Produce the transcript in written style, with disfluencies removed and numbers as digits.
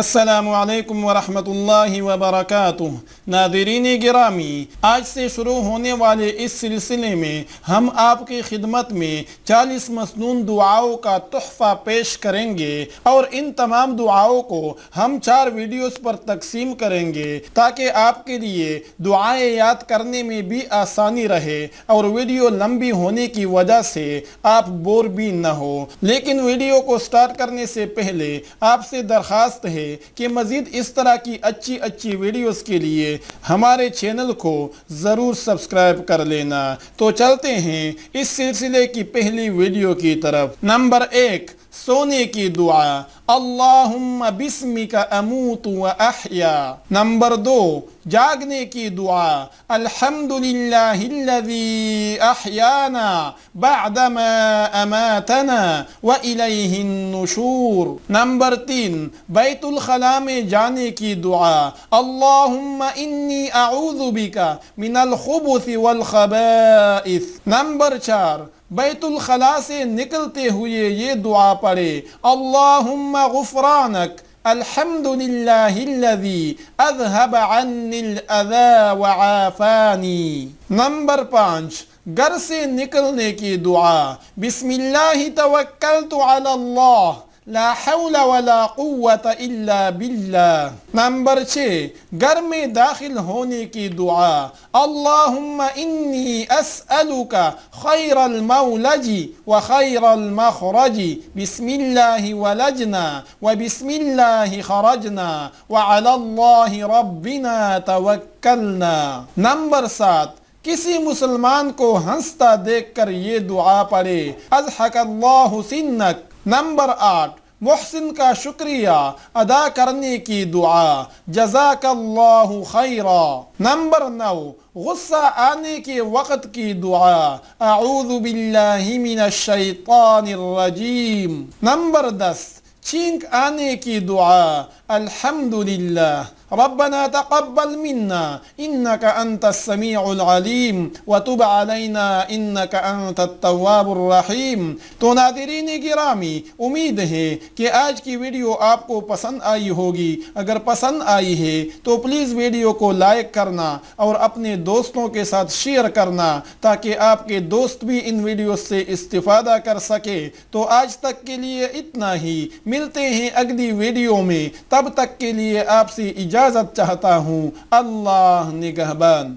السلام علیکم ورحمۃ اللہ وبرکاتہ۔ ناظرین گرامی، آج سے شروع ہونے والے اس سلسلے میں ہم آپ کی خدمت میں 40 مسنون دعاؤں کا تحفہ پیش کریں گے، اور ان تمام دعاؤں کو ہم 4 ویڈیوز پر تقسیم کریں گے تاکہ آپ کے لیے دعائیں یاد کرنے میں بھی آسانی رہے اور ویڈیو لمبی ہونے کی وجہ سے آپ بور بھی نہ ہو۔ لیکن ویڈیو کو سٹارٹ کرنے سے پہلے آپ سے درخواست ہے کہ مزید اس طرح کی اچھی ویڈیوز کے لیے ہمارے چینل کو ضرور سبسکرائب کر لینا۔ تو چلتے ہیں اس سلسلے کی پہلی ویڈیو کی طرف۔ نمبر 1، سونے کی دعا، اللہم بسمک اموت و احیا۔ نمبر 2، جاگنے کی دعا، الحمدللہ الذی احیانا بعدما اماتنا والیہ النشور۔ نمبر 3، بیت الخلاء میں جانے کی دعا، اللہم انی اعوذ بک من الخبث والخبائث۔ نمبر 4، بیت الخلاء سے نکلتے ہوئے یہ دعا پڑھے، اللہم غفرانک الحمدللہ الذی اذہب عنی الاذی وعافانی۔ نمبر 5، گھر سے نکلنے کی دعا، بسم اللہ توکلت علی اللہ لا حول ولا قوة الا باللہ۔ نمبر 6، گھر میں داخل ہونے کی دعا، اللہم انی اسألک خیر المولج و خیر المخرج، بسم اللہ ولجنا و بسم اللہ خرجنا وعلی اللہ ربنا توکلنا۔ نمبر 7، کسی مسلمان کو ہنستا دیکھ کر یہ دعا پڑھے، اضحک اللہ سنک۔ نمبر 8، محسن کا شکریہ ادا کرنے کی دعا، جزاک اللہ خیرا۔ نمبر 9، غصہ آنے کے وقت کی دعا، اعوذ باللہ من الشیطان الرجیم۔ نمبر 10، چھینک آنے کی دعا، الحمدللہ ربنا تقبل منا انک انت السمیع العلیم وتب علینا انک انت التواب الرحیم۔ تو ناظرین گرامی، امید ہے کہ آج کی ویڈیو آپ کو پسند آئی ہوگی۔ اگر پسند آئی ہے تو پلیز ویڈیو کو لائک کرنا اور اپنے دوستوں کے ساتھ شیئر کرنا تاکہ آپ کے دوست بھی ان ویڈیوز سے استفادہ کر سکے۔ تو آج تک کے لیے اتنا ہی، ملتے ہیں اگلی ویڈیو میں، تب تک کے لیے آپ سے اجازت چاہتا ہوں۔ اللہ نگہبان۔